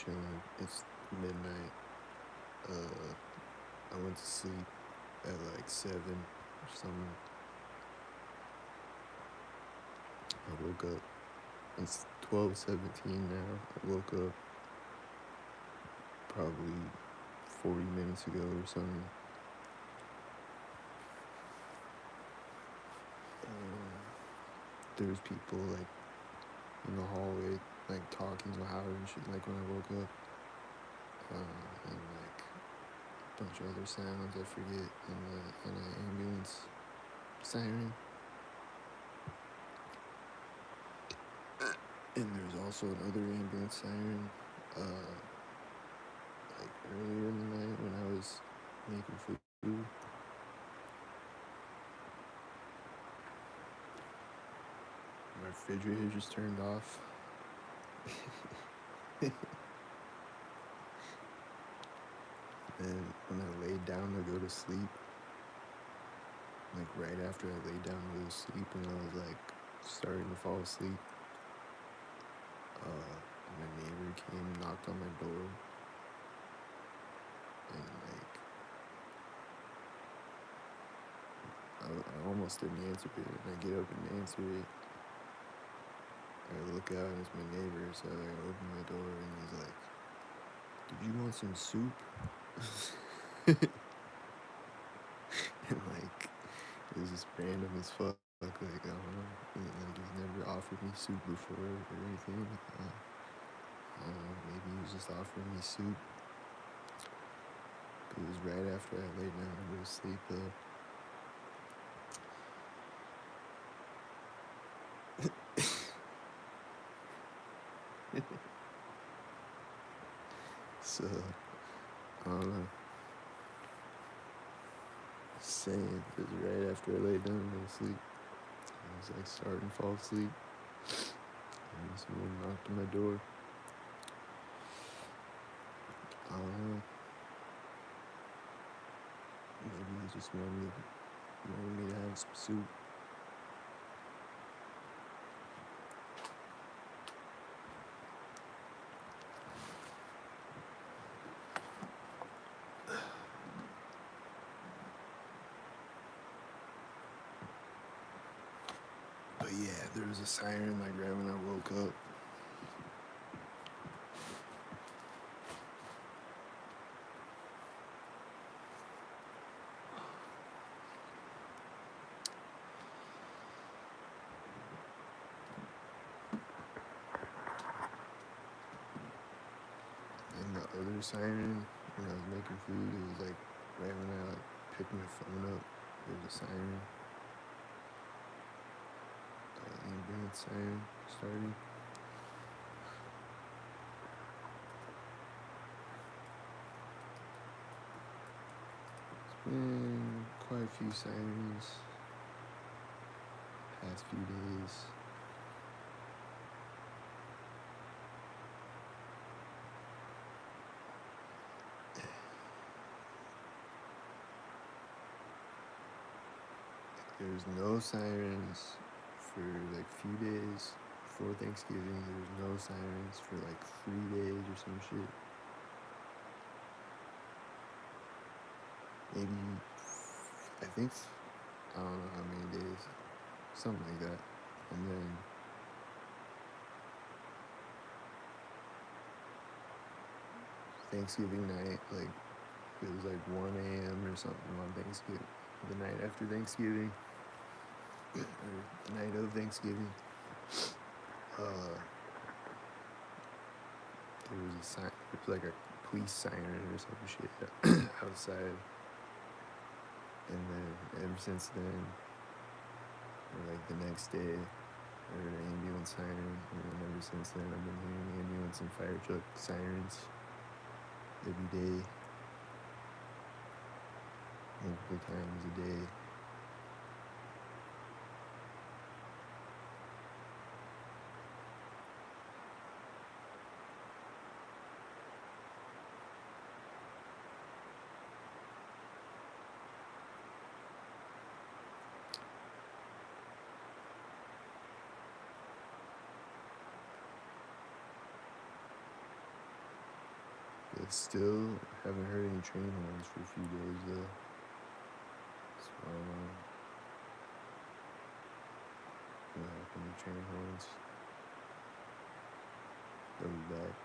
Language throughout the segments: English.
chilling. It's midnight. Uh, I went to sleep at like 7 or something. I woke up. It's 12:17 now. I woke up probably 40 minutes ago or something. There's people like in the hallway, like talking loud and shit. Like when I woke up, and like a bunch of other sounds I forget, and an ambulance siren. And there's also another ambulance siren, like earlier in the night when I was making food. My refrigerator just turned off. And when I laid down to go to sleep, like right after I laid down to go to sleep, and I was like starting to fall asleep, my neighbor came and knocked on my door, and like I almost didn't answer it, and I get up and answer it. I look out and it's my neighbor, so I open my door and he's like, "Did you want some soup?" And like it was just random as fuck. Like I don't know, like he's never offered me soup before or anything. I don't know, maybe he was just offering me soup. It was right after I laid down to go to sleep though. So I don't know. Saying it was right after I laid down to go to sleep. I was like starting to fall asleep. And someone knocked on my door. I don't know. Maybe he just wanted me to have some soup. But yeah, there was a siren like right when I woke up. And the other siren, when I was making food, it was like right when I like picked my phone up, there was a siren. Ambulance siren starting. It's been quite a few sirens past few days. There's no sirens for like few days before Thanksgiving. There's no sirens for like 3 days or some shit. Maybe I think I don't know how many days, something like that. And then Thanksgiving night, like it was like 1 a.m. or something on Thanksgiving, the night after Thanksgiving, or the night of Thanksgiving. There was a sign. It was like a police siren or some shit outside. And then ever since then, or like the next day, I heard an ambulance siren. And then ever since then, I've been hearing ambulance and fire truck sirens every day, multiple times a day. still haven't heard any train horns for a few days though. So I don't know what happened to train horns. They'll be back.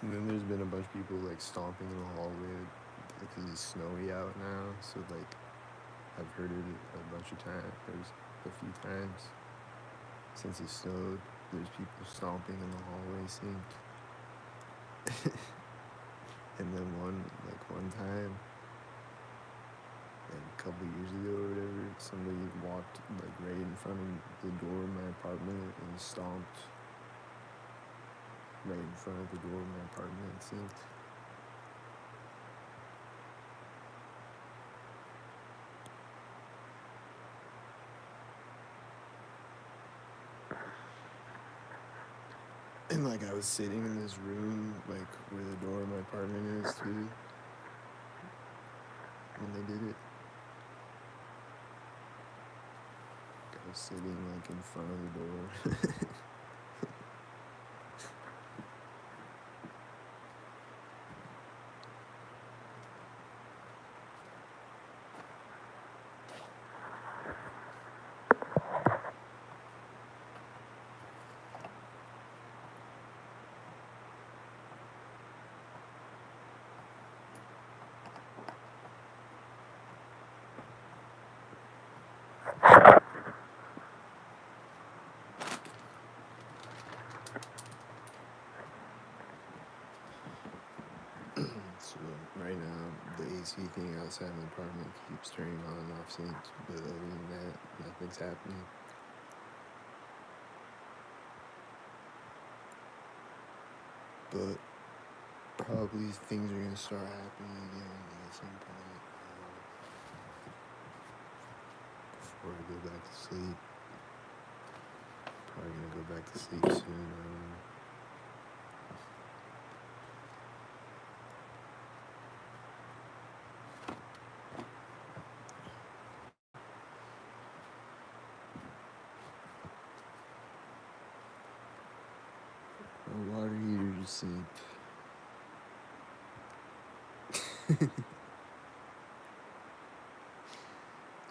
And then there's been a bunch of people like stomping in the hallway because it's snowy out now. So like I've heard it a bunch of times. There's a few times since it snowed. There's people stomping in the hallway, seemed. And then one time, like a couple years ago or whatever, somebody walked like right in front of the door of my apartment and stomped right in front of the door of my apartment, it seemed. And like I was sitting in this room, like where the door of my apartment is too, when they did it. I was sitting like in front of the door. So right now, the AC thing outside my apartment keeps turning on and off since, but other than that, nothing's happening. But probably things are gonna start happening again at some point before I go back to sleep. Probably gonna go back to sleep soon. I don't know. A water heater to sleep.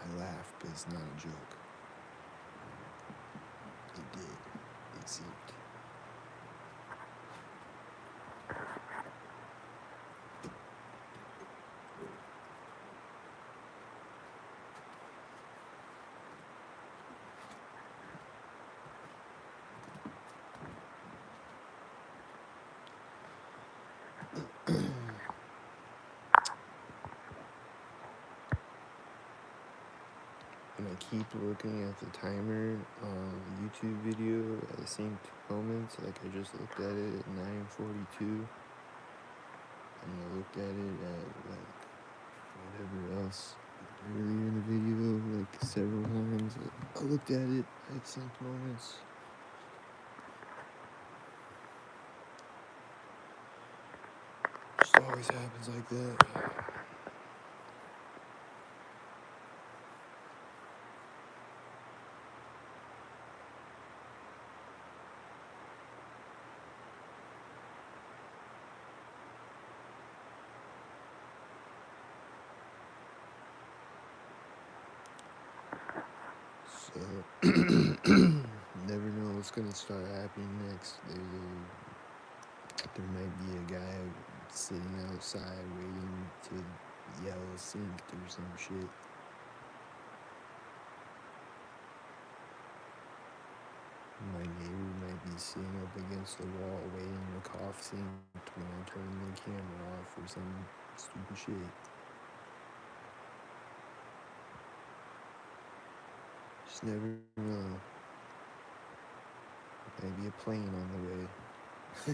I laugh, but it's not a joke. It did. It seemed. And I keep looking at the timer on the YouTube video at the same moment. Like I just looked at it at 9:42, and I looked at it at like whatever else earlier in the video, like several times. I looked at it at sync moments. Just always happens like that. Never know what's gonna start happening next. There might be a guy sitting outside waiting to yell synced or some shit. My neighbor might be sitting up against the wall waiting to cough synced when I turn the camera off or some stupid shit. Just never know. Maybe a plane on the way. Is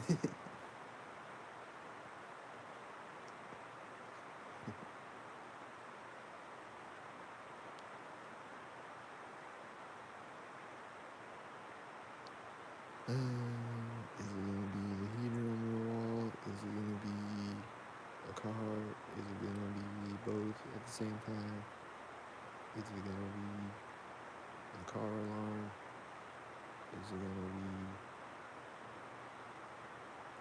it gonna be the heater on the wall? Is it gonna be a car? Is it gonna be both at the same time? Is it gonna be a car alarm? Is it gonna be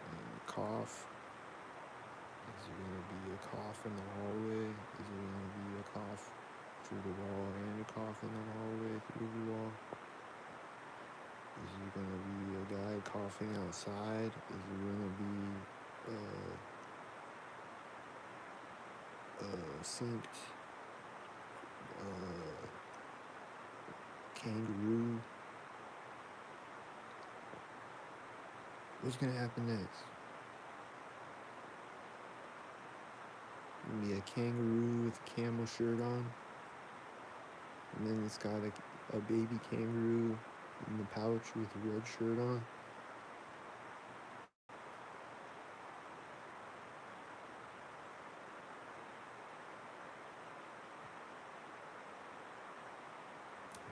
a cough? Is it gonna be a cough in the hallway? Is it gonna be a cough through the wall and a cough in the hallway through the wall? Is it gonna be a guy coughing outside? Is it gonna be synced kangaroo? What's gonna happen next? Gonna be a kangaroo with a camel shirt on, and then it's got a baby kangaroo in the pouch with a red shirt on.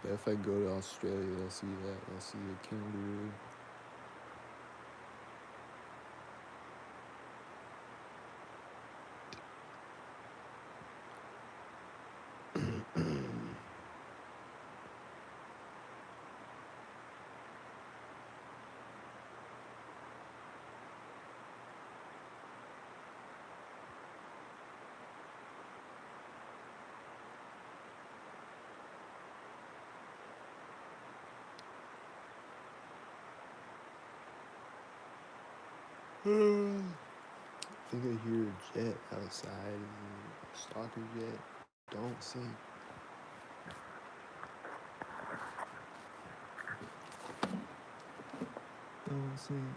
But if I go to Australia, I'll see that. I'll see a kangaroo. I think I hear a jet outside. A stalker jet. Don't sink. Don't sink.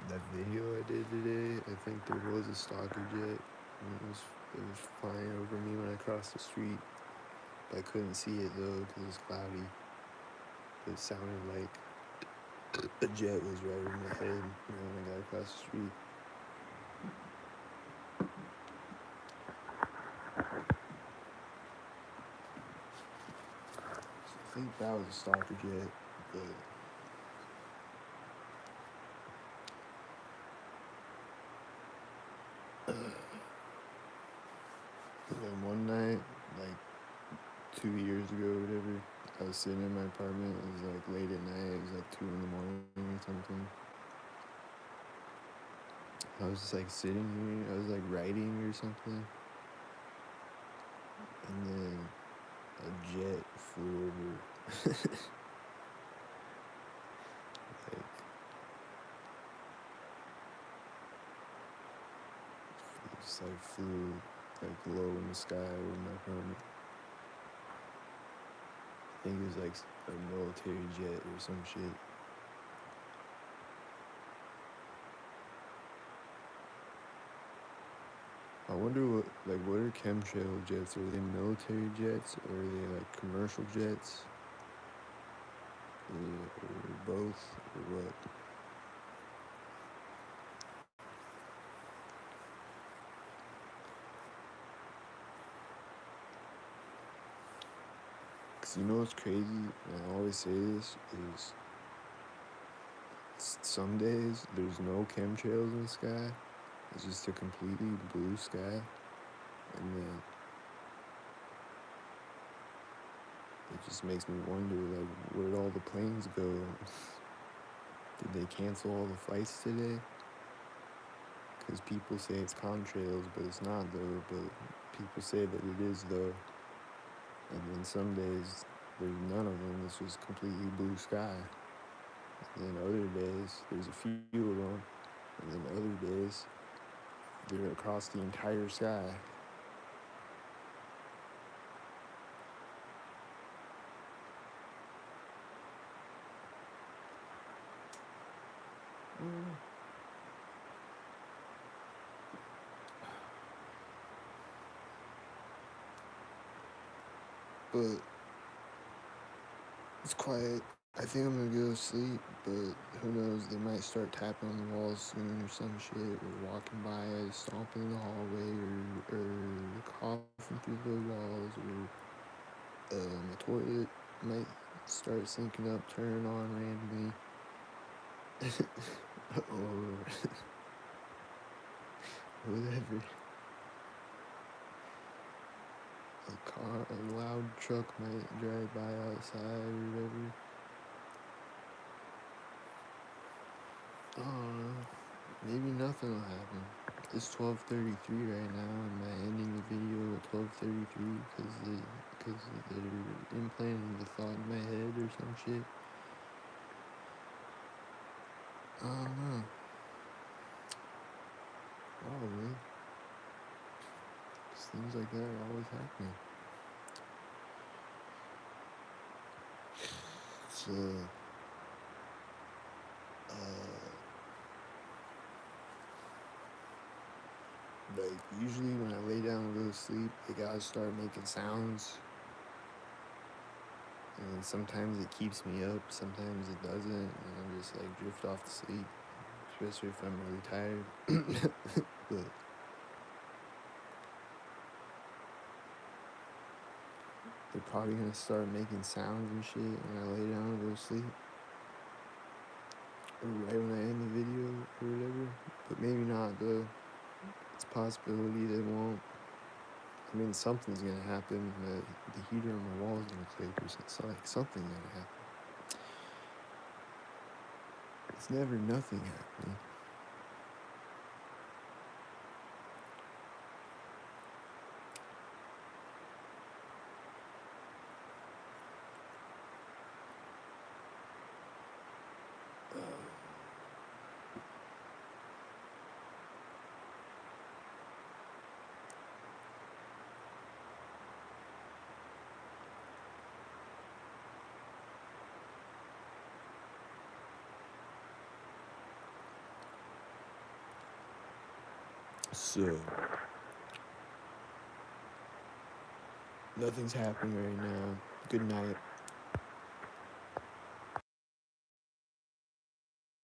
That video I did today, I think there was a stalker jet. It was flying over me when I crossed the street. I couldn't see it though because it was cloudy. It sounded like a jet was right over my head when I got across the street. So I think that was a stalker jet, but then one night, like 2 years ago or whatever, I was sitting in my apartment. It was like late at night. It was like 2 in the morning or something. I was just like sitting here. I was like writing or something, and then a jet flew over. Like it just like flew like low in the sky over my apartment. I think it was like a military jet or some shit. I wonder what are chemtrail jets? Are they military jets or are they like commercial jets? Or both or what? Cause you know what's crazy? And I always say this is some days there's no chemtrails in the sky. It's just a completely blue sky, and then it just makes me wonder, like, where'd all the planes go? Did they cancel all the flights today? Because people say it's contrails, but it's not though. But people say that it is though. And then some days there's none of them. It's just completely blue sky. And then other days there's a few of them. And then other days they're across the entire sky. Mm. But it's quiet. I think I'm gonna go to sleep, but who knows? They might start tapping on the walls soon or some shit, or walking by, stomping in the hallway, or coughing through the walls, or my toilet might start syncing up, turn on randomly, or whatever. A loud truck might drive by outside or whatever. I don't know. Maybe nothing will happen. It's 12:33 right now. Am I ending the video at 12:33 because they're implanting the thought in my head or some shit? I don't know. Probably. 'Cause things like that are always happening. So, like usually when I lay down to go to sleep, it gotta start making sounds. And then sometimes it keeps me up, sometimes it doesn't, and I just like drift off to sleep, especially if I'm really tired. But they're probably gonna start making sounds and shit when I lay down and go to sleep. Or right when I end the video or whatever. But maybe not though. It's a possibility they won't. I mean, something's gonna happen. The heater on my wall is gonna click or something. So, like, something's gonna happen. It's never nothing happening. So, nothing's happening right now. Good night.